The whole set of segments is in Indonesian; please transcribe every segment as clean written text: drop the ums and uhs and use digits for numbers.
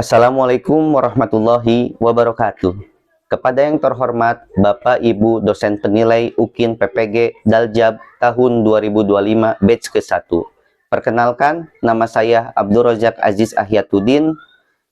Assalamualaikum warahmatullahi wabarakatuh. Kepada yang terhormat Bapak Ibu dosen penilai UKIN PPG Daljab tahun 2025 batch ke-1. Perkenalkan, nama saya Abdul Rozak Aziz Ahyatuddin.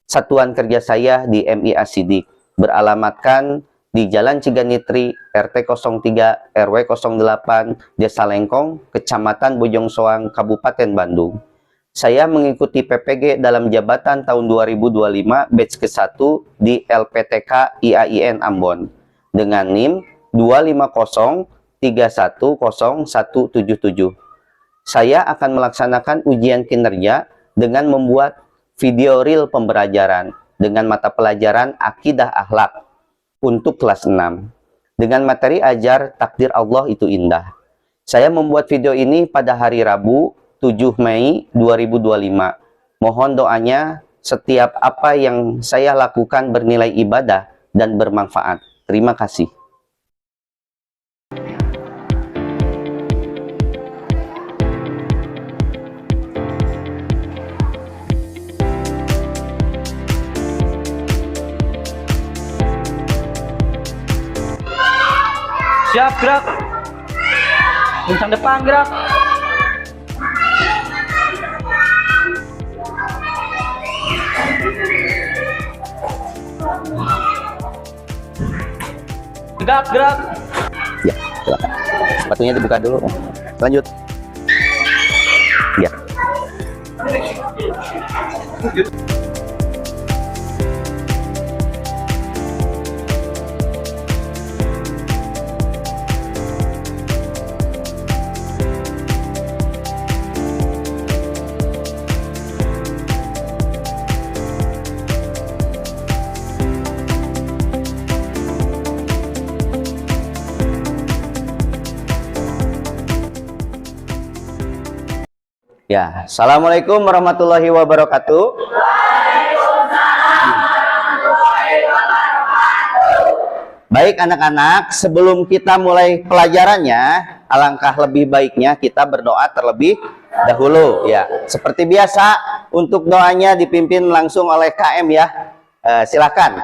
Satuan kerja saya di MIA Sidik. Beralamatkan di Jalan Ciganitri, RT 03, RW 08, Desa Lengkong, Kecamatan Bojong Soang, Kabupaten Bandung. Saya mengikuti PPG dalam jabatan tahun 2025 batch ke-1 di LPTK IAIN Ambon dengan NIM 250310177. Saya akan melaksanakan ujian kinerja dengan membuat video reel pembelajaran dengan mata pelajaran Akidah Akhlak untuk kelas 6 dengan materi ajar Takdir Allah Itu Indah. Saya membuat video ini pada hari Rabu 7 Mei 2025. Mohon doanya setiap apa yang saya lakukan bernilai ibadah dan bermanfaat. Terima kasih. Siap, gerak. Kencang depan, gerak. Gerak, gerak. Ya, silakan. Sepatunya dibuka dulu. Lanjut. Ya. Ya, Assalamualaikum warahmatullahi wabarakatuh. Baik anak-anak, sebelum kita mulai pelajarannya, alangkah lebih baiknya kita berdoa terlebih dahulu. Ya, seperti biasa, untuk doanya dipimpin langsung oleh KM ya. Silakan.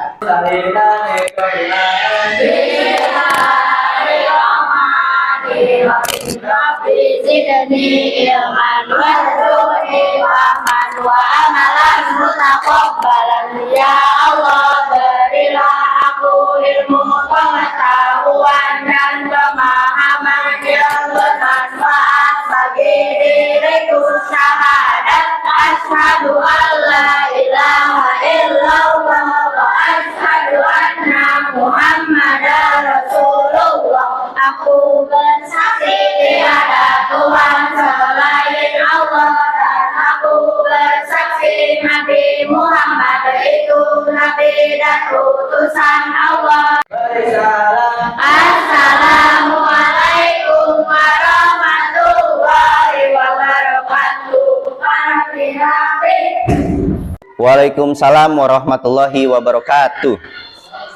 Rabbi zidni ilman warzuqni fahman wa amalan mutaqabbalan. Ya Allah, berilah aku ilmu, pengetahuan dan pemahaman yang bermanfaat bagi diriku. Syahadat asyhadu alla ilaha illallah wa asyhadu anna Muhammadar Rasulullah. Aku bersaksi tiada Tuhan selain Allah, dan aku bersaksi Nabi Muhammad itu Nabi dan utusan Allah. Assalamualaikum warahmatullahi wabarakatuh. Waalaikumsalam warahmatullahi wabarakatuh.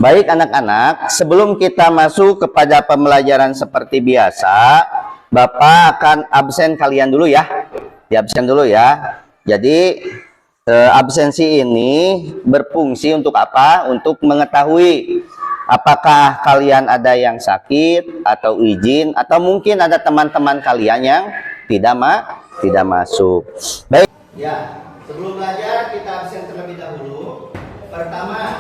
Baik anak-anak, sebelum kita masuk kepada pembelajaran seperti biasa, Bapak akan absen kalian dulu ya. Di absen dulu ya. Jadi absensi ini berfungsi untuk apa? Untuk mengetahui apakah kalian ada yang sakit atau izin, atau mungkin ada teman-teman kalian yang tidak masuk. Baik. Ya, sebelum belajar kita absen terlebih dahulu. Pertama,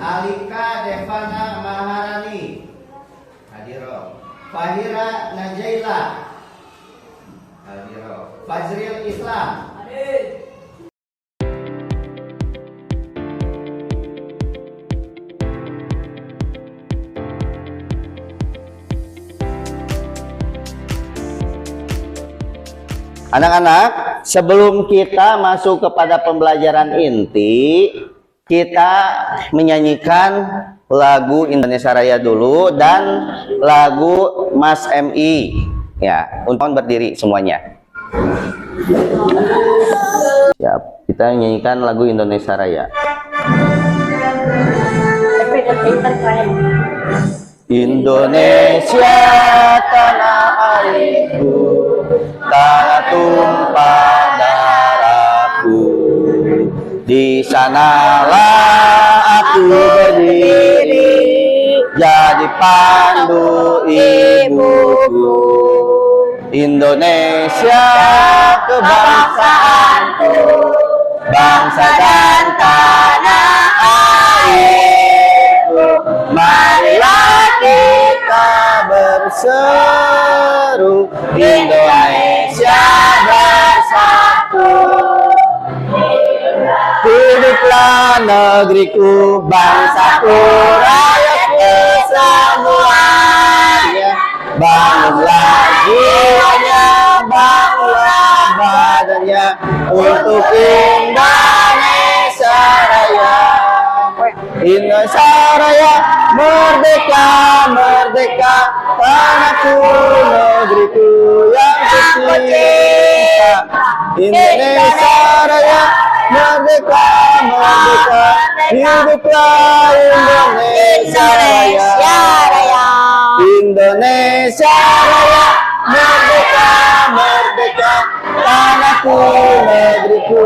Alika Devana Maharani hadiro, Fahira Najaila hadiro, Fajril Islam hadir. Anak-anak, sebelum kita masuk kepada pembelajaran inti, kita menyanyikan lagu Indonesia Raya dulu dan lagu Mas MI. Ya, untuk berdiri semuanya. Siap, kita menyanyikan lagu Indonesia Raya. Indonesia tanah airku, tanah tumpah darahku. Di sanalah aku berdiri, jadi pandu ibuku. Indonesia kebangsaanku, bangsa dan tanah airku. Marilah kita berseru, Indonesia bersatu. Hiduplah negeriku, bangsaku, rakyatku semuanya. Bangunlah jiwanya, bangunlah badannya untuk Indonesia Raya. Indonesia Raya, merdeka, merdeka, tanahku, negeriku yang kucinta. Indonesia Raya, merdeka, merdeka, hiduplah Indonesia Raya. Indonesia Raya, merdeka, merdeka, tanahku, negeriku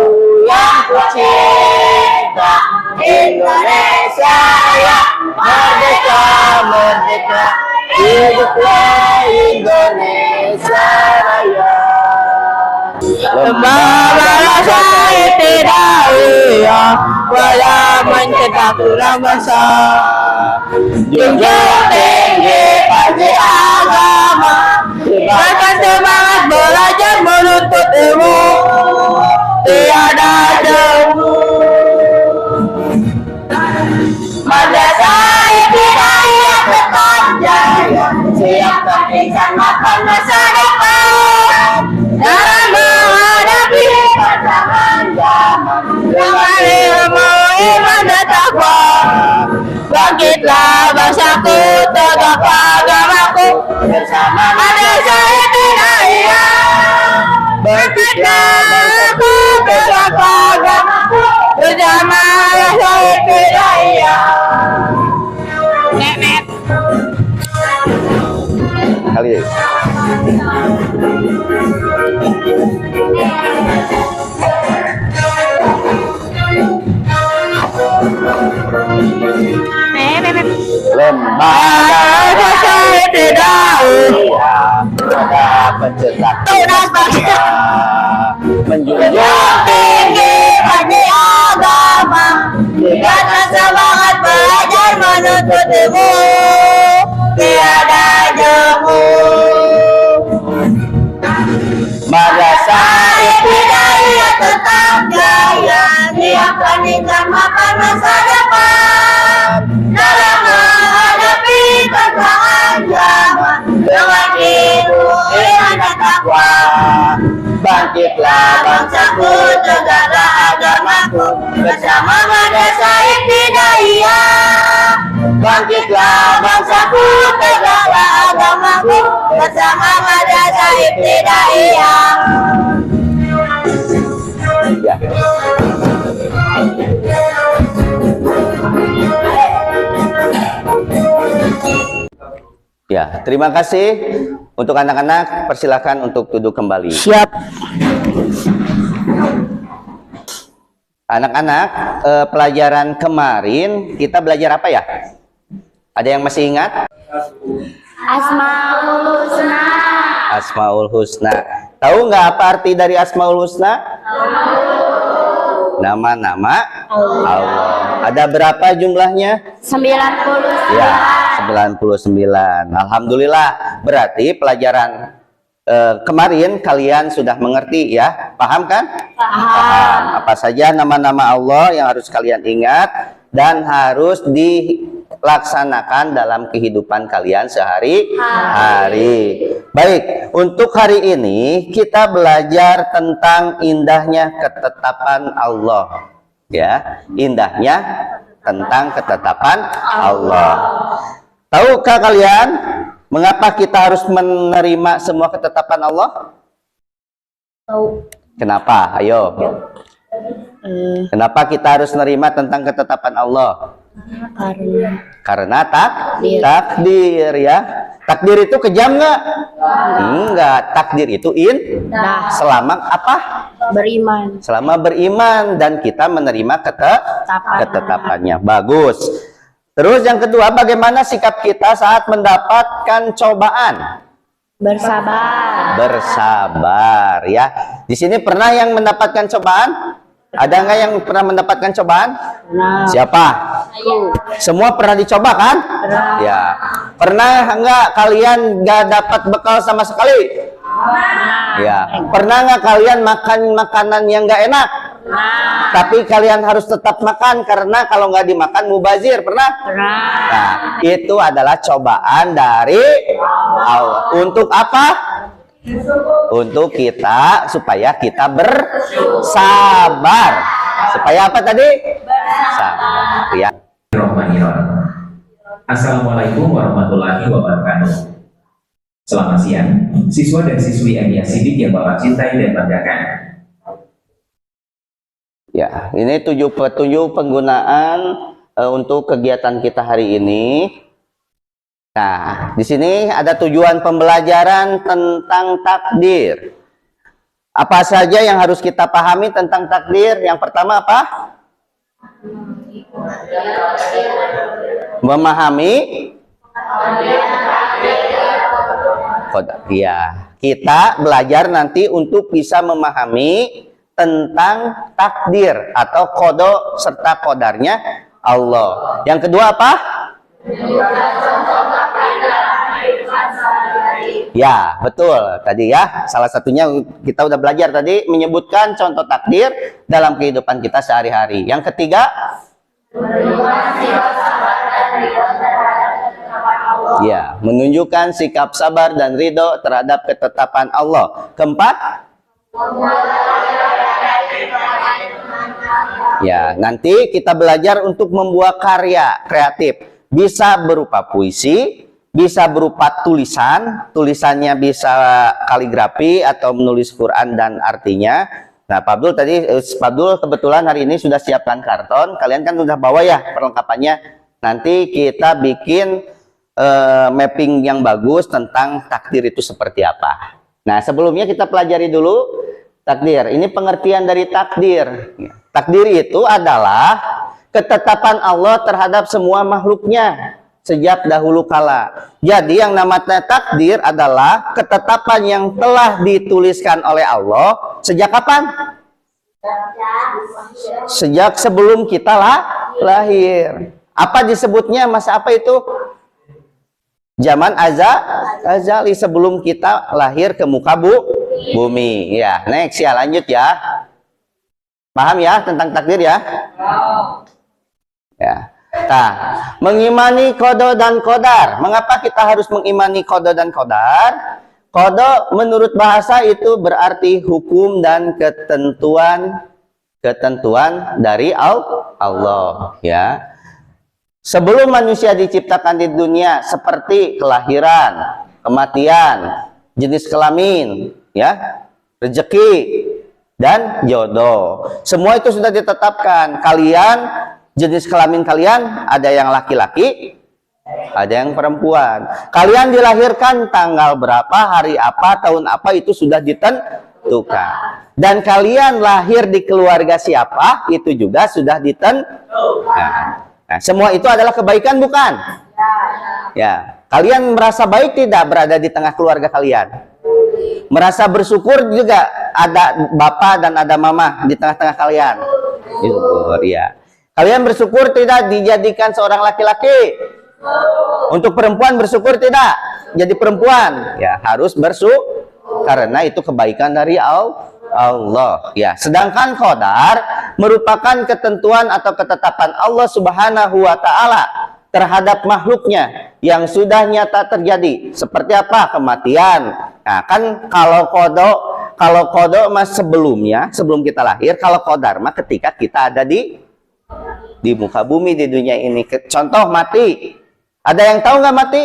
yang kucinta. Indonesia Raya, merdeka, merdeka, hiduplah Indonesia Raya. Lembaga saya tidak iya, wala mencetak bangsa. Junjung tinggi pada agama, bahkan semangat belajar menuntut ilmu, tiada jemu. Madrasah Ibtidaiyah tetap jaya, siapkan insan makan masa depan. Dalam menghadapi tantangan zaman, dengan ilmu, iman dan takwa. Bangkitlah bangsaku, tegaklah agamaku, bersama Madrasah Ibtidaiyah. Bangkitlah bangsaku, tegaklah agamaku, bersama Madrasah Ibtidaiyah. Nenek. Kali ya. Lembaga saya tidak iya, Pencetak tunas bangsa, menjunjung tinggi pada agama, dengan semangat belajar menuntut ilmu, tiada jemu. Madrasah Ibtidaiyah tetap jaya, siapkan insan makan masa depan. Dalam menghadapi tantangan zaman, dengan ilmu, iman dan takwa. bangkitlah Bangsaku, tegaklah agamaku, bersama Madrasah Ibtidaiyah. bangkitlah Bangsaku, tegaklah agamaku, bersama Madrasah Ibtidaiyah. ya. Ya, terima kasih untuk anak-anak. Persilakan untuk duduk kembali. Siap. Anak-anak, pelajaran kemarin kita belajar apa ya? Ada yang masih ingat? Asmaul Husna. Asmaul Husna. Tahu nggak apa arti dari Asmaul Husna? Nama-nama Allah. Ada berapa jumlahnya? 99. Ya, 99. Alhamdulillah. Berarti pelajaran kemarin kalian sudah mengerti ya? Paham kan? Paham. Apa saja nama-nama Allah yang harus kalian ingat dan harus dilaksanakan dalam kehidupan kalian sehari-hari. Baik, untuk hari ini kita belajar tentang indahnya ketetapan Allah. Ya, indahnya tentang ketetapan Allah. Tahukah kalian mengapa kita harus menerima semua ketetapan Allah? Tahu. Kenapa? Ayo. Kenapa kita harus menerima tentang ketetapan Allah? Karena takdir ya. Takdir itu kejam nggak? Enggak. Takdir itu Nah, selama apa? beriman. Selama beriman dan kita menerima ketetapannya. Bagus. Terus yang kedua, bagaimana sikap kita saat mendapatkan cobaan? Bersabar. Bersabar ya. Di sini pernah yang mendapatkan cobaan? Ada nggak yang pernah mendapatkan cobaan? Nah, Siapa? ayo. Semua pernah dicoba kan? Pernah. Ya. Pernah nggak kalian nggak dapat bekal sama sekali? Ya. Pernah nggak kalian makan makanan yang nggak enak? Tapi kalian harus tetap makan karena kalau nggak dimakan mubazir. Pernah? Nah, itu adalah cobaan dari Allah. Untuk apa? Untuk kita, supaya kita bersabar. Supaya apa tadi? Sabar ya. Assalamualaikum warahmatullahi wabarakatuh. Selamat siang, siswa dan siswi MIA Sidik yang Bapak cintai dan banggakan. Ya, ini 7 petunjuk penggunaan untuk kegiatan kita hari ini. Nah, di sini ada tujuan pembelajaran tentang takdir. Apa saja yang harus kita pahami tentang takdir? Yang pertama apa? Memahami qadar. Ya, kita belajar nanti untuk bisa memahami tentang takdir atau qada serta qadarnya Allah. Yang kedua apa? Ya, betul. Tadi ya, salah satunya kita udah belajar tadi menyebutkan contoh takdir dalam kehidupan kita sehari-hari. Yang ketiga, ya, menunjukkan sikap sabar dan ridho terhadap ketetapan Allah. Keempat, ya, nanti kita belajar untuk membuat karya kreatif. Bisa berupa puisi, bisa berupa tulisan, tulisannya bisa kaligrafi atau menulis Quran dan artinya. Nah, Pak Abdul kebetulan hari ini sudah siapkan karton. Kalian kan sudah bawa ya perlengkapannya. Nanti kita bikin mapping yang bagus tentang takdir itu seperti apa. Nah, sebelumnya kita pelajari dulu takdir. Ini pengertian dari takdir. Takdir itu adalah ketetapan Allah terhadap semua makhluknya sejak dahulu kala. Jadi yang namanya takdir adalah ketetapan yang telah dituliskan oleh Allah sejak kapan? Sejak sebelum kita lahir. Apa disebutnya masa apa itu? Zaman azali, sebelum kita lahir ke muka bumi. Ya, next ya, lanjut ya. Paham ya tentang takdir ya? Ya. Nah, mengimani qada dan qadar. Mengapa kita harus mengimani qada dan qadar? Qada menurut bahasa itu berarti hukum dan ketentuan dari Allah, ya. Sebelum manusia diciptakan di dunia, seperti kelahiran, kematian, jenis kelamin, ya, rezeki dan jodoh. Semua itu sudah ditetapkan. Kalian, jenis kelamin kalian ada yang laki-laki, ada yang perempuan. Kalian dilahirkan tanggal berapa, hari apa, tahun apa, itu sudah ditentukan. Dan kalian lahir di keluarga siapa, itu juga sudah ditentukan. Nah, semua itu adalah kebaikan bukan? Ya. Kalian merasa baik tidak berada di tengah keluarga kalian? Merasa bersyukur juga ada bapak dan ada mama di tengah-tengah kalian? Syukur, ya. Kalian bersyukur tidak dijadikan seorang laki-laki? Untuk perempuan bersyukur tidak jadi perempuan? Ya, harus bersyukur karena itu kebaikan dari Allah, ya. Sedangkan qadar merupakan ketentuan atau ketetapan Allah Subhanahu wa taala terhadap makhluknya yang sudah nyata terjadi. Seperti apa? Kematian. Nah, kan kalau qada mas sebelumnya, sebelum kita lahir, kalau qadar mah ketika kita ada di muka bumi di dunia ini. Contoh mati. Ada yang tahu nggak mati?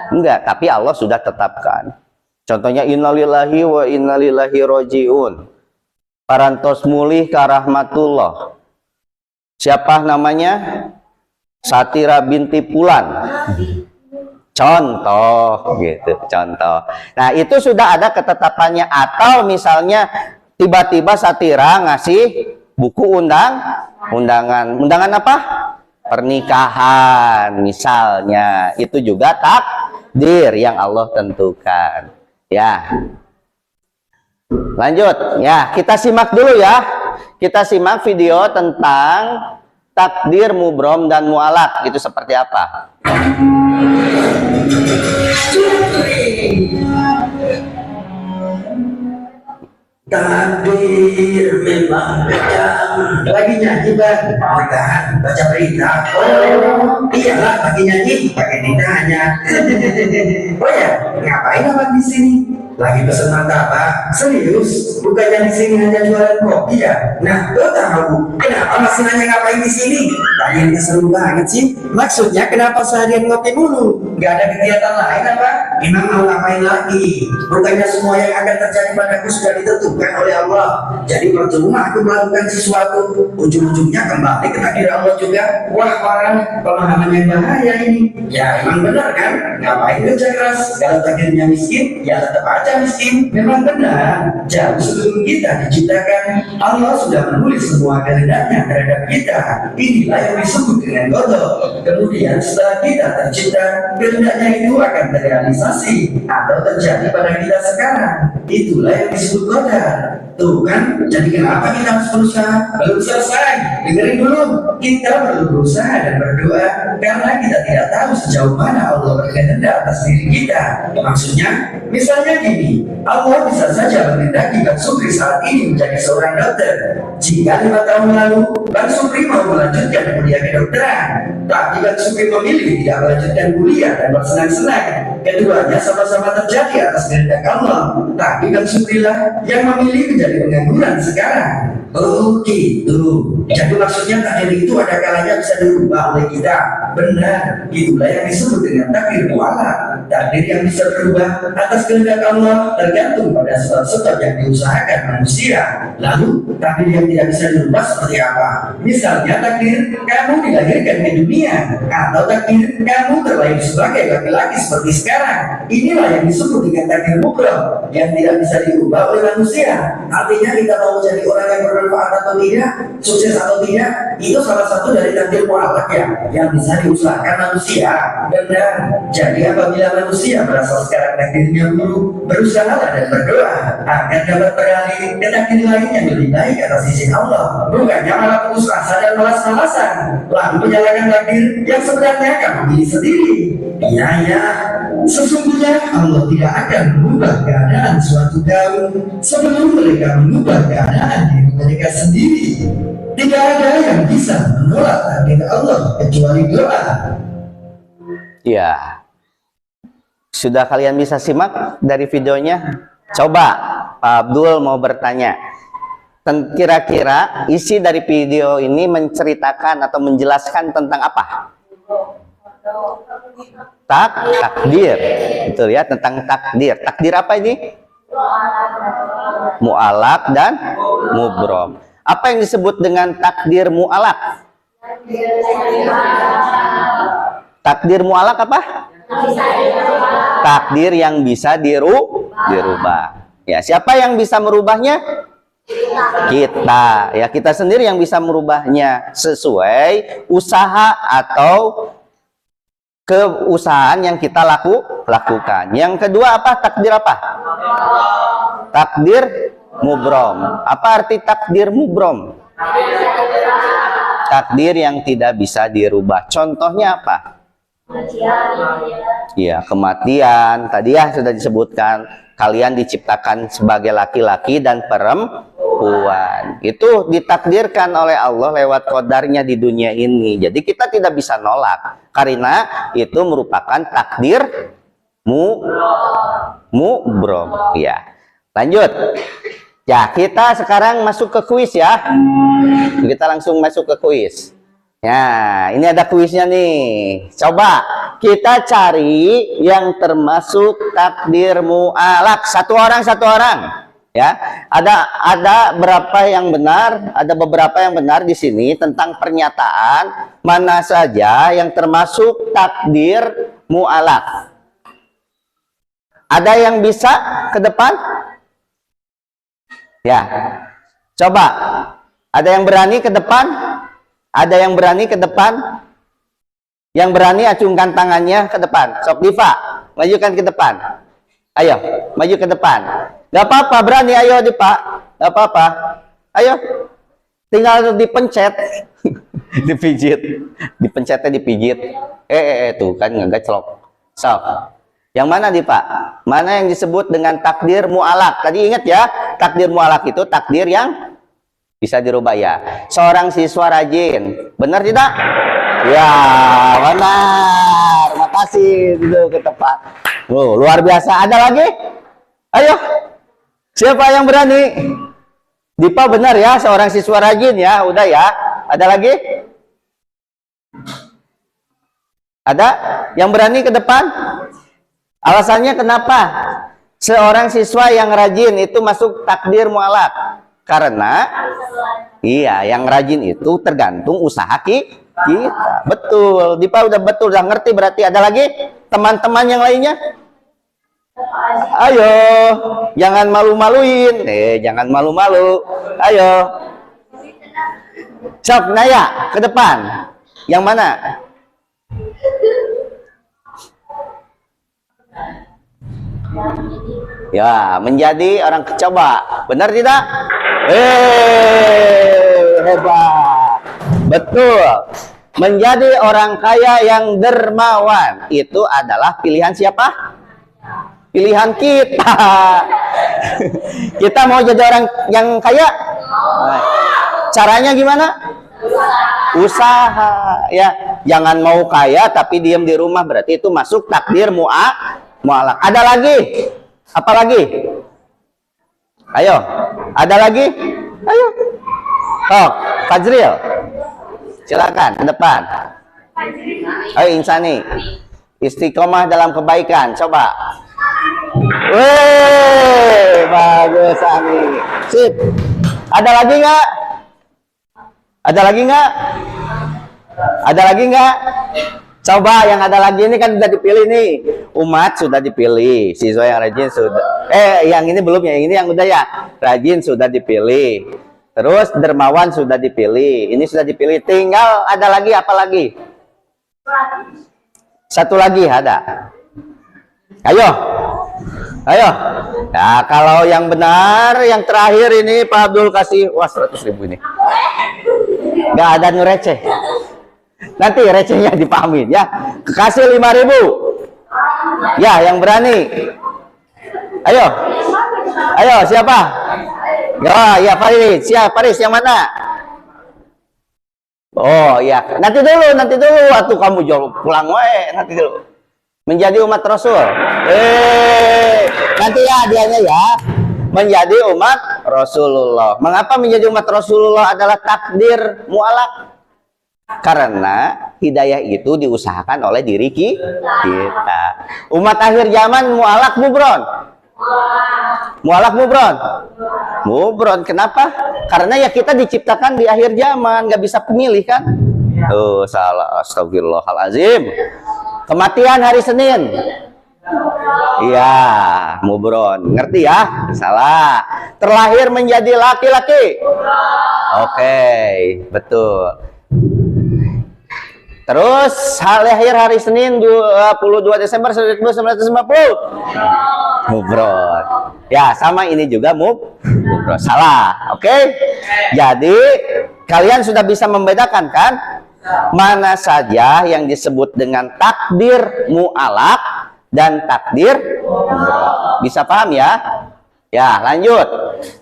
Enggak, tapi Allah sudah tetapkan. Contohnya innalillahi wa innalillahi rojiun. Parantos mulih ka rahmatullah. Siapa namanya? Satira binti Pulan. Contoh gitu, contoh. Nah, itu sudah ada ketetapannya. Atau misalnya tiba-tiba Satira ngasih buku undangan apa? Pernikahan misalnya. Itu juga takdir yang Allah tentukan. Ya. Lanjut. Ya, kita simak dulu ya. Kita simak video tentang takdir, mubrom, dan mu'alaq. Itu seperti apa? Takdir memang kejam. Lagi nyanyi bang, baca berita. Oh iyalah, lagi nyanyi pakai ditanya. Oh ya, ngapain abang di sini? Lagi pesen martabak. Serius? Bukannya di sini hanya jualan kopi ya? Nah, lo tahu kenapa masih nanya ngapain di sini? Tanya seru banget sih. Maksudnya kenapa seharian ngopi mulu? Gak ada kegiatan lain apa? Emang mau ngapain lagi? Bukannya semua yang akan terjadi padaku sudah ditentukan oleh Allah. Jadi percuma aku melakukan sesuatu, ujung-ujungnya kembali ke takdir Allah juga. Wah parah, pemahaman yang bahaya ini. Ya emang benar kan? Ngapain kerja keras? Kalau takdirnya miskin, ya tetap aja miskin. Memang benar. Jauh sebelum kita diciptakan, Allah sudah menulis semua kehendaknya terhadap kita. Inilah yang disebut dengan qadar. Kemudian setelah kita tercipta, kehendaknya itu akan terrealisasi atau terjadi pada kita sekarang. Itulah yang disebut qadar. Tuh kan, jadi kenapa kita harus berusaha? Belum selesai, dengerin dulu. Kita perlu berusaha dan berdoa karena kita tidak tahu sejauh mana Allah berkehendak atas diri kita. Maksudnya, misalnya gini, Allah bisa saja menghendaki Bang Supri saat ini menjadi seorang dokter. Jika 5 tahun lalu Bang Supri mau melanjutkan kuliah kedokteran, tapi Bang Supri memilih tidak melanjutkan kuliah dan bersenang-senang, keduanya sama-sama terjadi atas kehendak Allah, tapi Bang Supri lah yang memilih menjadi pengangguran sekarang. Oh gitu. Jadi maksudnya takdir itu ada kalanya bisa dirubah oleh kita. Benar, itulah yang disebut dengan takdir mu'alaq. Takdir yang bisa berubah atas kehendak Allah tergantung pada sebab-sebab yang diusahakan manusia. Lalu takdir yang tidak bisa dirubah seperti apa? Misalnya takdir kamu dilahirkan ke dunia, atau takdir kamu terlahir sebagai laki-laki seperti sekarang. Inilah yang disebut dengan takdir mubrom yang tidak bisa dirubah oleh manusia. Artinya kita mau menjadi orang yang bermanfaat atau tidak, sukses atau tidak, itu salah satu dari takdir mu'alaq ya, yang bisa diusahakan manusia. Benar. Jadi apabila manusia merasa sekarang takdirnya buruk, berusahalah dan berdoa agar dapat beralih ke takdir lain yang lebih baik atas sisi Allah. Bukannya malah putus asa dan malas-malasan, lalu menyalahkan takdir yang sebenarnya kamu pilih sendiri. Iya ya, sesungguhnya Allah tidak akan mengubah keadaan suatu kaum sebelum mereka mengubah keadaan diri mereka sendiri. Tidak ada yang bisa menolak takdir Allah kecuali doa. Ya. Sudah kalian bisa simak dari videonya? Coba Pak Abdul mau bertanya. Kira-kira isi dari video ini menceritakan atau menjelaskan tentang apa? Takdir. Betul ya, tentang takdir. Takdir apa ini? Mu'alaq dan mubrom. Apa yang disebut dengan takdir mu'alaq? Takdir mu'alaq apa? Takdir yang bisa dirubah. Ya, siapa yang bisa merubahnya? Kita. Ya, kita sendiri yang bisa merubahnya sesuai usaha atau keusahaan yang kita lakukan. Yang kedua apa? Takdir apa? Takdir mubrom. Apa arti takdir mubrom? Takdir yang tidak bisa dirubah. Contohnya apa? Ya, kematian. Tadi ya sudah disebutkan, kalian diciptakan sebagai laki-laki dan perempuan. Itu ditakdirkan oleh Allah lewat qadarnya di dunia ini. Jadi kita tidak bisa nolak karena itu merupakan takdir mubrom. Ya. Lanjut. Ya, kita sekarang masuk ke kuis ya. Kita langsung masuk ke kuis. Ya, ini ada kuisnya nih. Coba kita cari yang termasuk takdir mu'alaq. Satu orang. Ya, ada berapa yang benar? Ada beberapa yang benar di sini tentang pernyataan mana saja yang termasuk takdir mu'alaq. Ada yang bisa ke depan? Ya. Coba. Ada yang berani ke depan? Ada yang berani ke depan? Yang berani acungkan tangannya ke depan. Sok Diva, majukan ke depan. Ayo, maju ke depan. Gak apa-apa, berani. Ayo Diva. Gak apa-apa. Ayo. Tinggal dipencet. Dipijit. Dipencetnya dipijit. Tuh kan ngegaclok. Sok. Yang mana Diva? Mana yang disebut dengan takdir mu'alak? Tadi ingat ya, takdir mu'alak itu takdir yang bisa dirubah ya. Seorang siswa rajin. Benar tidak? Ya, benar. Makasih dulu ke tempat. Oh, luar biasa. Ada lagi? Ayo. Siapa yang berani? Dipa benar ya, seorang siswa rajin ya. Udah ya. Ada lagi? Ada yang berani ke depan? Alasannya kenapa? Seorang siswa yang rajin itu masuk takdir mu'alak. Karena iya, yang rajin itu tergantung usaha kita. Betul. Dipa udah betul, udah ngerti berarti. Ada lagi teman-teman yang lainnya? Ayo, jangan malu-maluin. Jangan malu-malu. Ayo. Sok, Naya, ke depan. Yang mana? Ya, menjadi orang coba. Benar tidak? Hebat. Betul. Menjadi orang kaya yang dermawan itu adalah pilihan siapa? Pilihan kita. Kita mau jadi orang yang kaya? Caranya gimana? Usaha ya. Jangan mau kaya tapi diam di rumah, berarti itu masuk takdir mu'alak. Ada lagi? Apa lagi? Ayo. Ada lagi? Ayo. Oh, Fajril. Silakan ke depan. Ayo Insani. Istiqomah dalam kebaikan. Coba. Wih, bagus Ami. Sip. Ada lagi nggak? Ada lagi nggak? Ada lagi nggak? Coba yang ada lagi, ini kan sudah dipilih nih. Umat sudah dipilih, siswa yang rajin sudah. Yang ini belum ya, ini yang udah ya. Rajin sudah dipilih. Terus dermawan sudah dipilih. Ini sudah dipilih. Tinggal ada lagi apa lagi? Satu lagi ada. Ayo. Ayo. Nah, kalau yang benar, yang terakhir ini Pak Abdul kasih, wah 100.000 ini. Nggak ada receh. Nanti recehnya dipahamin ya. Kasih 5.000. Ya, yang berani. Ayo. Ayo, siapa? Ya, Faris. Siapa Faris yang mana? Oh, ya. Nanti dulu. Atuh kamu jauh pulang wae, nanti dulu. Menjadi umat Rasul. Nanti ya dianya ya. Menjadi umat Rasulullah. Mengapa menjadi umat Rasulullah adalah takdir mu'alak? Karena hidayah itu diusahakan oleh diri kita. Umat akhir zaman mu'alak mubron. Mu'alak mubron. Mubron. Kenapa? Karena ya kita diciptakan di akhir zaman, nggak bisa pemilih kan? Oh, salah. Astagfirullahalazim. Kematian hari Senin. Iya, mubron. Ngerti ya? Salah. Terlahir menjadi laki-laki. Oke, betul. Terus lahir hari Senin 22 Desember 1950. Mubron. Ya, sama ini juga mubron. Salah. Oke. Jadi kalian sudah bisa membedakan kan? Mana saja yang disebut dengan takdir mu'alak dan takdir mubron. Bisa paham ya? Ya, lanjut.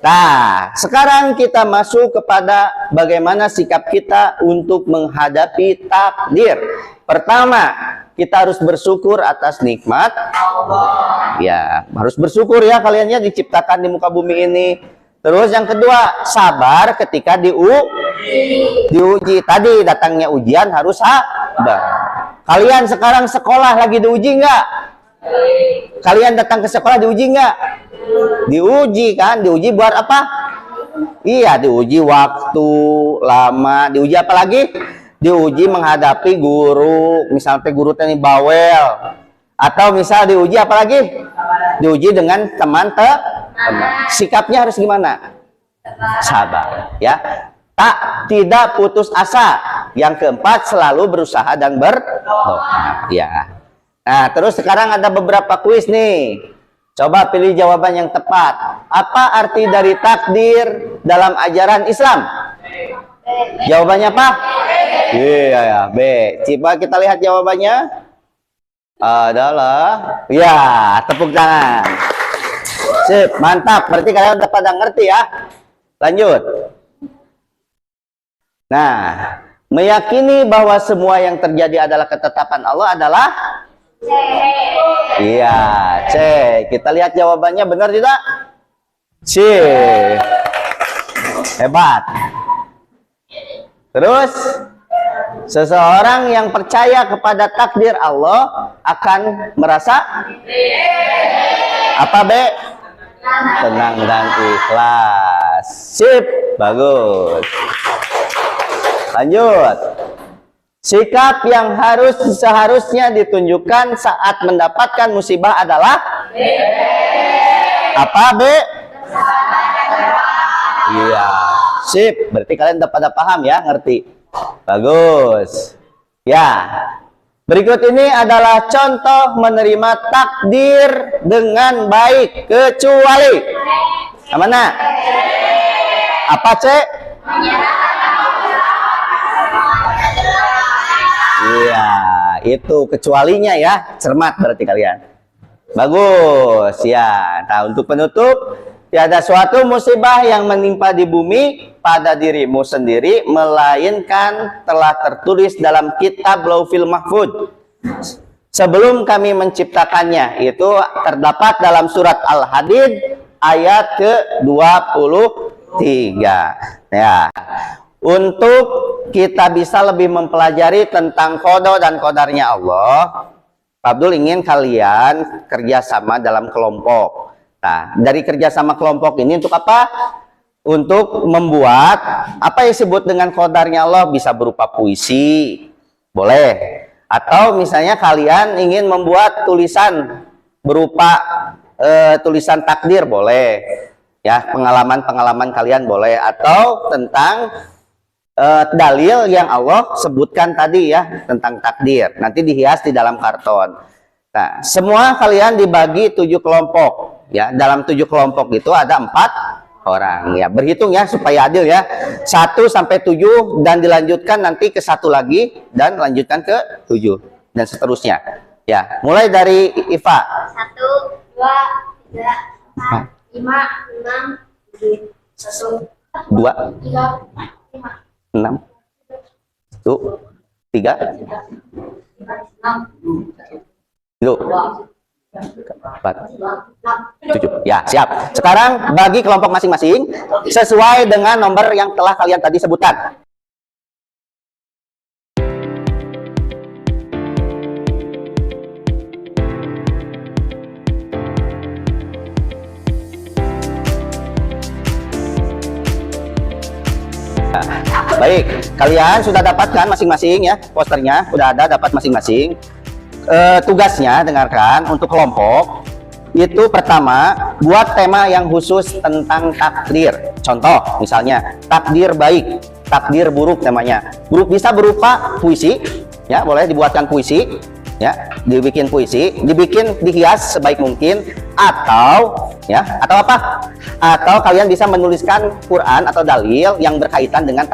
Nah, sekarang kita masuk kepada bagaimana sikap kita untuk menghadapi takdir. Pertama, kita harus bersyukur atas nikmat Allah. Ya, harus bersyukur ya kalian ya diciptakan di muka bumi ini. Terus yang kedua, sabar ketika diuji. Tadi datangnya ujian harus sabar. Kalian sekarang sekolah lagi diuji nggak? Kalian datang ke sekolah diuji nggak? Diuji kan? Diuji buat apa? Iya, diuji waktu lama. Diuji apa lagi? Diuji menghadapi guru. Misalnya guru ini bawel. Atau misal diuji apa lagi? Diuji dengan teman. Sikapnya harus gimana? Sabar, ya. Tidak putus asa. Yang keempat, selalu berusaha dan berdoa, ya. Nah, terus sekarang ada beberapa kuis nih. Coba pilih jawaban yang tepat. Apa arti dari takdir dalam ajaran Islam? Jawabannya apa? Iya, ya, B. Coba kita lihat jawabannya. Adalah, ya, tepuk tangan. Sip, mantap. Berarti kalian udah pada ngerti ya. Lanjut. Nah, meyakini bahwa semua yang terjadi adalah ketetapan Allah adalah C. Iya, C. Kita lihat jawabannya benar tidak? C. Hebat. Terus, seseorang yang percaya kepada takdir Allah akan merasa apa, B? Tenang dan ikhlas. Sip, bagus. Lanjut. Sikap yang seharusnya ditunjukkan saat mendapatkan musibah adalah apa, B? Iya. Sip, berarti kalian udah pada paham ya, ngerti. Bagus. Ya. Berikut ini adalah contoh menerima takdir dengan baik, kecuali yang mana? Apa, C? Iya, itu kecualinya ya. Cermat berarti kalian. Bagus ya. Nah, untuk penutup, tiada suatu musibah yang menimpa di bumi pada dirimu sendiri, melainkan telah tertulis dalam kitab Lauhil Mahfuz sebelum kami menciptakannya. Itu terdapat dalam surat Al-Hadid ayat ke-23. Ya. Untuk kita bisa lebih mempelajari tentang qada dan qadarnya Allah, Pak Abdul ingin kalian kerjasama dalam kelompok. Nah, dari kerjasama kelompok ini untuk apa? Untuk membuat apa yang disebut dengan qadarnya Allah, bisa berupa puisi, boleh. Atau misalnya kalian ingin membuat tulisan berupa tulisan takdir, boleh. Ya, pengalaman-pengalaman kalian boleh. Atau tentang dalil yang Allah sebutkan tadi ya, tentang takdir. Nanti dihias di dalam karton. Nah, semua kalian dibagi 7 kelompok. Ya, dalam 7 kelompok itu ada 4 orang. Ya, berhitung ya supaya adil ya. 1 sampai 7 dan dilanjutkan nanti ke 1 lagi dan lanjutkan ke 7 dan seterusnya. Ya, mulai dari Iva. 1, 2, 3, 4, 5, 6, 7, 1, 2, 3, 5, 6, 1, 3, 4, 7. Ya, siap. Sekarang bagi kelompok masing-masing sesuai dengan nomor yang telah kalian tadi sebutkan. Baik, kalian sudah dapatkan masing-masing ya, posternya sudah ada, dapat masing-masing. Tugasnya, dengarkan, untuk kelompok itu pertama, buat tema yang khusus tentang takdir. Contoh, misalnya takdir baik, takdir buruk namanya. Bisa berupa puisi, ya, boleh dibuatkan puisi, ya, dibikin puisi, dihias sebaik mungkin, atau ya, atau apa? Atau kalian bisa menuliskan Quran atau dalil yang berkaitan dengan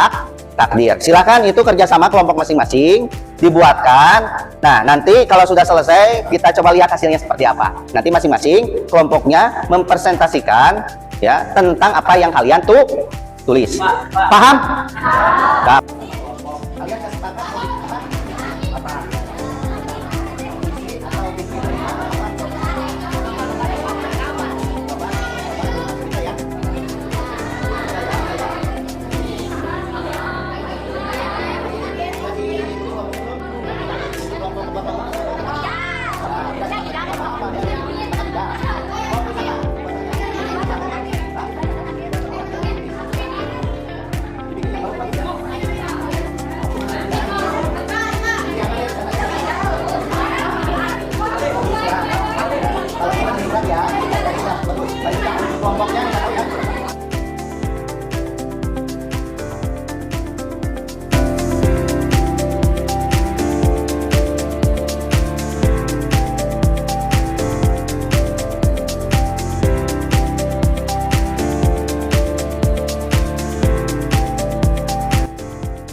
takdir. Silakan, itu kerjasama kelompok masing-masing dibuatkan. Nah, nanti kalau sudah selesai kita coba lihat hasilnya seperti apa. Nanti masing-masing kelompoknya mempresentasikan ya tentang apa yang kalian tulis. Paham? Paham.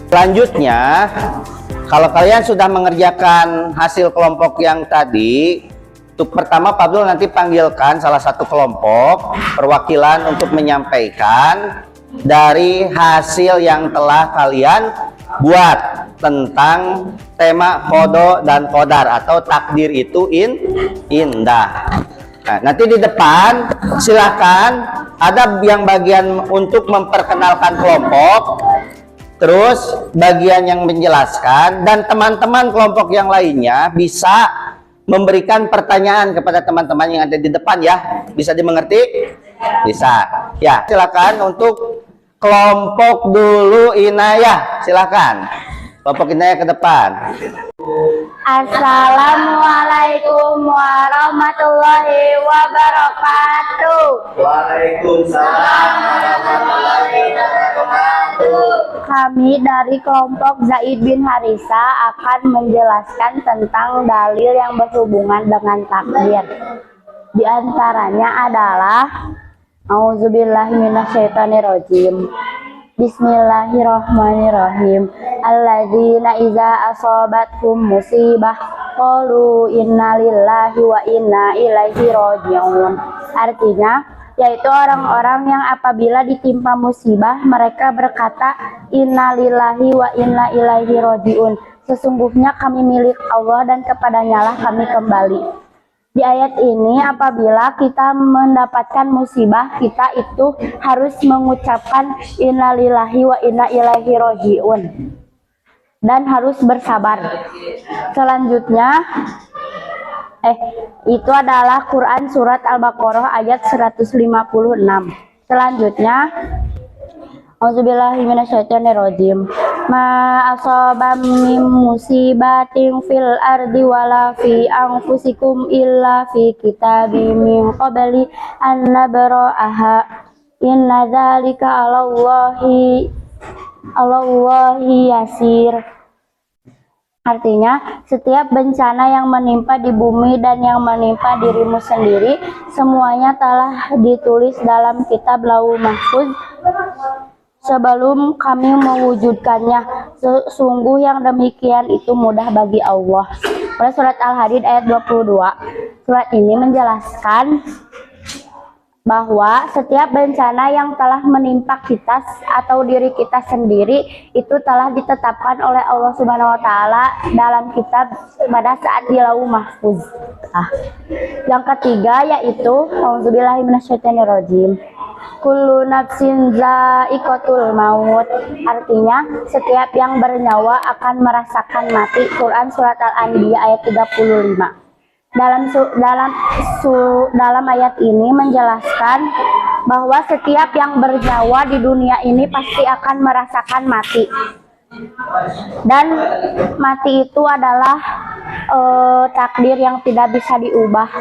Selanjutnya, kalau kalian sudah mengerjakan hasil kelompok yang tadi, untuk pertama Pak Abdul nanti panggilkan salah satu kelompok perwakilan untuk menyampaikan dari hasil yang telah kalian buat tentang tema kodo dan kodar atau takdir itu indah. Nah, nanti di depan silakan ada yang bagian untuk memperkenalkan kelompok, terus bagian yang menjelaskan, dan teman-teman kelompok yang lainnya bisa memberikan pertanyaan kepada teman-teman yang ada di depan ya. Bisa dimengerti? Bisa. Ya, silakan untuk kelompok dulu Inayah. Silakan. Kelompok Inayah ke depan. Assalamualaikum warahmatullahi wabarakatuh. Waalaikumsalam warahmatullahi wabarakatuh. Kami dari kelompok Zaid bin Harisa akan menjelaskan tentang dalil yang berhubungan dengan takdir. Di antaranya adalah Auzubillahi minasyaitonirrajim. Bismillahirrahmanirrahim. Alladzina iza asobathum musibah qalu innalillahi wa inna ilaihi raji'un. Artinya, yaitu orang-orang yang apabila ditimpa musibah mereka berkata innalillahi wa inna ilaihi raji'un. Sesungguhnya kami milik Allah dan kepadanya lah kami kembali. Di ayat ini apabila kita mendapatkan musibah, kita itu harus mengucapkan innalillahi wa inna ilaihi raji'un dan harus bersabar. Selanjutnya itu adalah Quran surat Al-Baqarah ayat 156. Selanjutnya Auzubillahi minasyaitonirrajim. Ma asaba min musibatin fil ardi wala fi anfusikum illa fi kitabim min qabli an nabra'aha. Inna dzalika 'alallahi yasir. Artinya, setiap bencana yang menimpa di bumi dan yang menimpa dirimu sendiri, semuanya telah ditulis dalam kitab Lauhul Mahfuz sebelum kami mewujudkannya. Sungguh yang demikian itu mudah bagi Allah. Pada surat Al-Hadid ayat 22, surat ini menjelaskan bahwa setiap bencana yang telah menimpa kita atau diri kita sendiri itu telah ditetapkan oleh Allah Subhanahu wa taala dalam kitab pada saat di Lauhul Mahfuz. Yang ketiga yaitu auzubillahi minasyaitonirrajim. Kullu nafsin za'iqatul maut. Artinya setiap yang bernyawa akan merasakan mati. Quran surat Al-Anbiya ayat 35. Dalam ayat ini menjelaskan bahwa setiap yang bernyawa di dunia ini pasti akan merasakan mati. Dan mati itu adalah takdir yang tidak bisa diubah.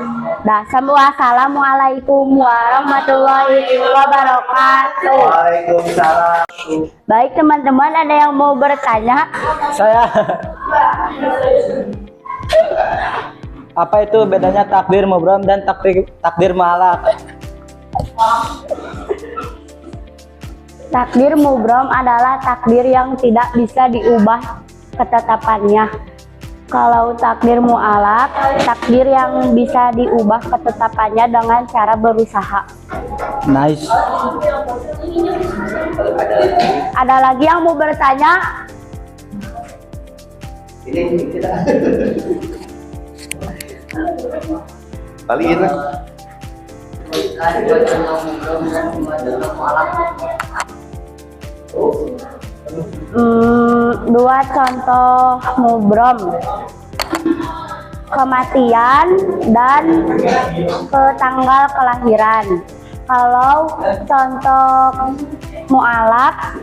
Assalamualaikum warahmatullahi wabarakatuh. Waalaikumsalam. Baik teman-teman, ada yang mau bertanya? Saya. Apa itu bedanya takdir mubram dan takdir mu'allaq? Takdir mubram adalah takdir yang tidak bisa diubah ketetapannya. Kalau takdir mu'allaq, takdir yang bisa diubah ketetapannya dengan cara berusaha. Nice. Ada lagi yang mau bertanya? Ini kita balikin lah. Dua contoh mubrom, kematian dan tanggal kelahiran. Kalau contoh mu'allaq,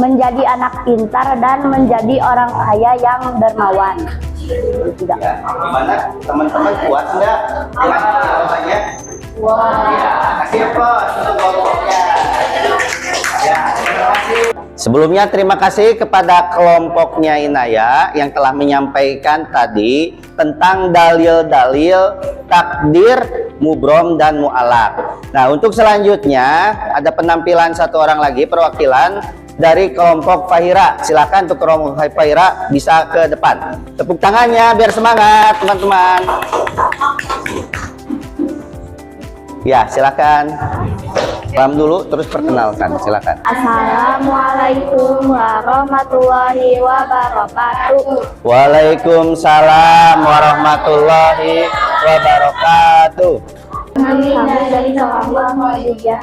menjadi anak pintar dan menjadi orang kaya yang dermawan. Tidak. Ya, gimana teman-teman puas nggak dengan jawabannya? Ya, kasih aplaus untuk kelompoknya. Ya, terima kasih. Sebelumnya terima kasih kepada kelompoknya Inayah yang telah menyampaikan tadi tentang dalil-dalil takdir, mubrom dan mu'allaq. Nah, untuk selanjutnya ada penampilan satu orang lagi perwakilan dari kelompok Fahira. Silakan untuk kelompok Fahira bisa ke depan. Tepuk tangannya biar semangat teman-teman. Ya, silakan. Salam dulu, terus perkenalkan. Silakan. Assalamualaikum warahmatullahi wabarakatuh. Waalaikumsalam warahmatullahi wabarakatuh. Kami dari kelompok Muhammadiyah.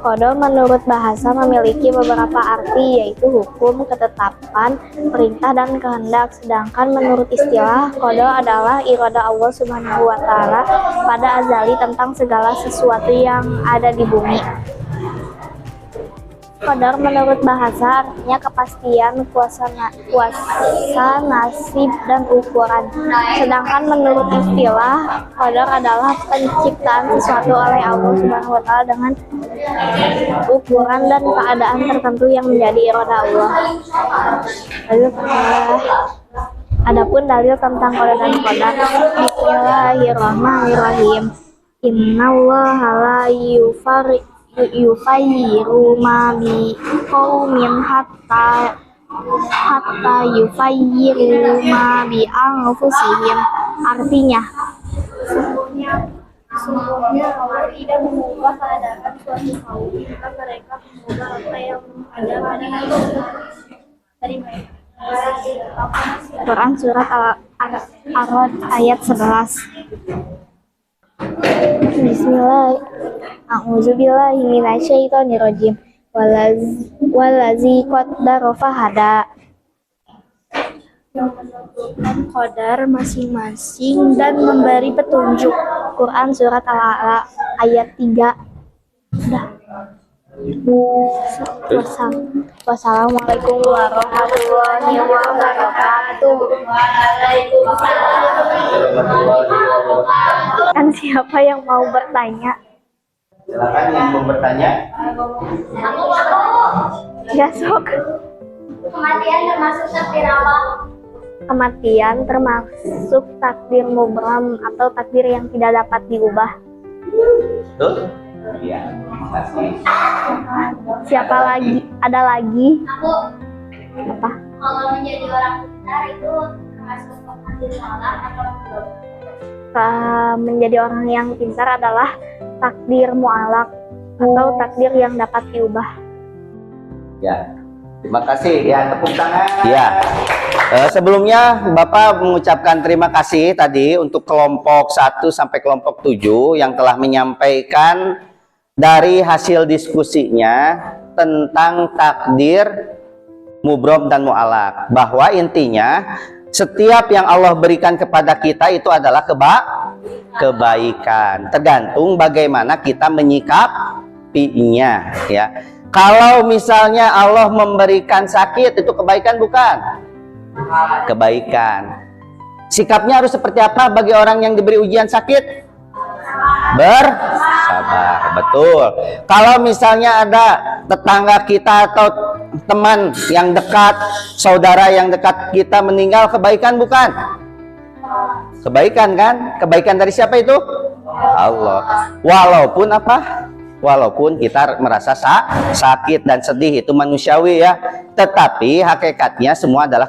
Qada menurut bahasa memiliki beberapa arti, yaitu hukum, ketetapan, perintah, dan kehendak. Sedangkan menurut istilah, qada adalah irada Allah Subhanahu wa Ta'ala pada azali tentang segala sesuatu yang ada di bumi. Qadar menurut bahasa artinya kepastian, kuasa nasib, dan ukuran. Sedangkan menurut istilah, qadar adalah penciptaan sesuatu oleh Allah Subhanahu wa Ta'ala dengan ukuran dan keadaan tertentu yang menjadi irada Allah. Adapun dalil tentang qada dan qadar, Bismillahirrahmanirrahim. Innallaha la yufayyiru ma bi qaumin hatta yufayyiru ma bi anfusihim. Artinya, sungguhnya Allah tidak mengubah keadaan suatu kaum jika mereka mengubah apa yang ada pada dari mereka. Quran surat Al-A'raf ayat 11. Bismillah. A'udzubillahi minasyaitonirrajim. Walazi qaddara fahada. Yang menentukan qadar masing-masing dan memberi petunjuk. Quran surat Al-A'la ayat 3. Udah. Wassalamualaikum warahmatullahi wabarakatuh. Kan siapa yang mau bertanya? Silakan yang mau bertanya. Ya, sok. Kematian termasuk takdir Allah. Kematian termasuk takdir mubram atau takdir yang tidak dapat diubah. Betul? Iya. Makasih. Siapa lagi? Ada lagi? Aku Apa? kalau menjadi orang pintar itu termasuk takdir Allah atau belum? Menjadi orang yang pintar adalah takdir mu'alak atau takdir yang dapat diubah. Ya. Terima kasih. Ya, tepuk tangan. Ya. Sebelumnya Bapak mengucapkan terima kasih tadi untuk kelompok 1 sampai kelompok 7 yang telah menyampaikan dari hasil diskusinya tentang takdir mubrom dan mu'alak, bahwa intinya setiap yang Allah berikan kepada kita itu adalah kebaikan, tergantung bagaimana kita menyikapinya, ya. Kalau misalnya Allah memberikan sakit, itu kebaikan bukan? Kebaikan. Sikapnya harus seperti apa bagi orang yang diberi ujian sakit? Bersabar, betul. Kalau misalnya ada tetangga kita atau teman yang dekat, saudara yang dekat kita meninggal, kebaikan bukan? Kebaikan kan? Kebaikan dari siapa itu? Allah. Walaupun apa? Walaupun kita merasa sakit dan sedih, itu manusiawi ya. Tetapi hakikatnya semua adalah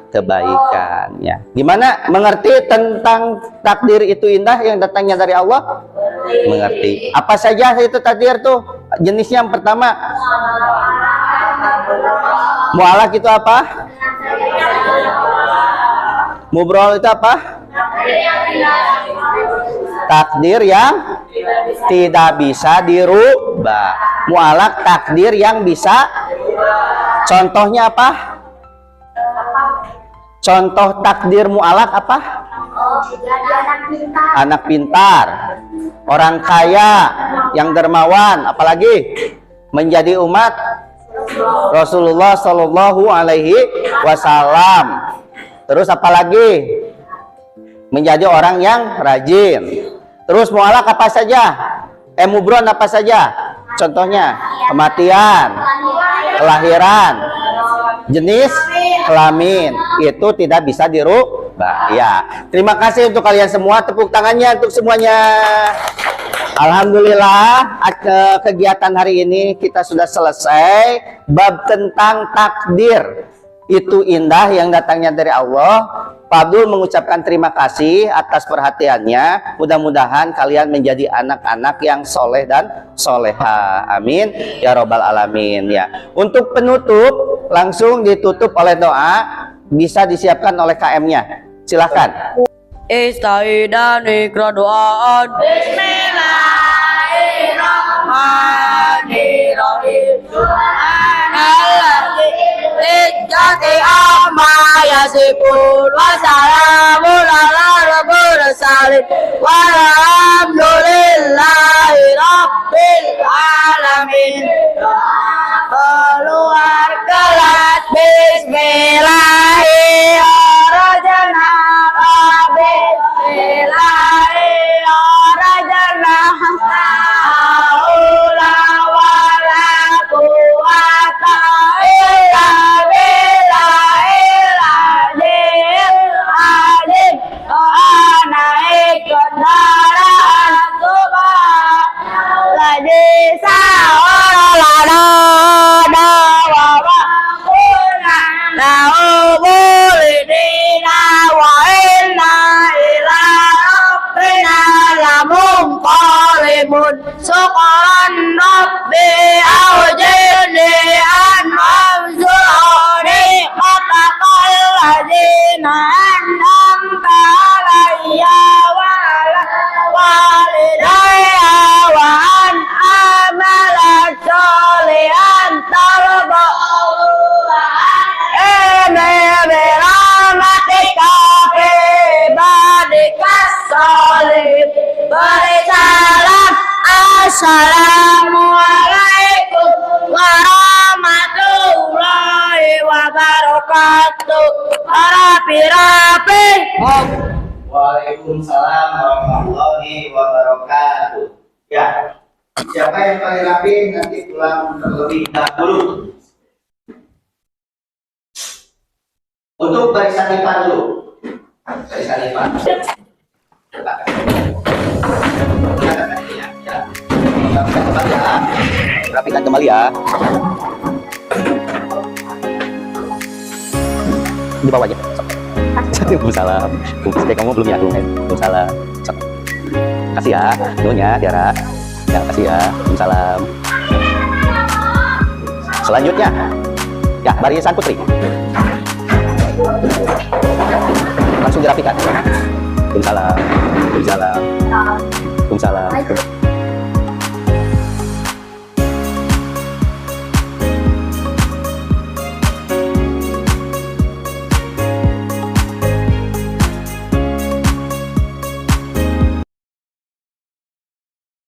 kebaikan ya. Gimana mengerti tentang takdir itu indah yang datangnya dari Allah? Mengerti. Apa saja itu takdir tuh? Jenisnya yang pertama. Mu'alak itu apa? Mubrol itu apa? Takdir yang tidak bisa dirubah. Mu'alak takdir yang bisa. Contohnya apa? Contoh takdir mu'alak apa? Anak pintar, orang kaya, yang dermawan, apalagi menjadi umat Rasulullah Shallallahu Alaihi Wasallam. Terus apalagi? Menjadi orang yang rajin. Terus mu'alak apa saja? Mubron apa saja? Contohnya kematian, kelahiran, jenis kelamin, itu tidak bisa dirubah. Ya, terima kasih untuk kalian semua. Tepuk tangannya untuk semuanya. Alhamdulillah kegiatan hari ini kita sudah selesai bab tentang takdir. Itu indah yang datangnya dari Allah. Pak Abdul mengucapkan terima kasih atas perhatiannya. Mudah-mudahan kalian menjadi anak-anak yang soleh dan soleha. Amin ya robbal alamin ya. Untuk penutup langsung ditutup oleh doa. Bisa disiapkan oleh KM-nya. Silahkan. Istaidan ikra doaan. Bismillahirrahmanirrahim. Subhanalladzi ijjati amma yasifun wa salamun ala rabbil mursalin walhamdulillahi rabbil alamin. Keluar kelas bismillahirrahmanirrahim. Syukran Rabbi awjini an mamzuni matakal ladina an'amta alayya wa ala walidayya wa an amala sholihan tarba ini birahmatika fi ibadika sholih. Beri salam. Assalamualaikum warahmatullahi wabarakatuh. Rapi-rapi. Waalaikumsalam warahmatullahi wabarakatuh. Ya, siapa yang paling rapi nanti pulang terlebih dahulu. Untuk barisan IPA dulu. Barisan IPA. Rapikan kembali ya. Di bawah aja. Waalaikumsalam. Kamu belum ya? Waalaikumsalam. Kasih ya, nunya Tiara. Ya, kasih ya. Waalaikumsalam. Selanjutnya, ya barisan putri. Langsung dirapikan. Waalaikumsalam. Waalaikumsalam. Waalaikumsalam.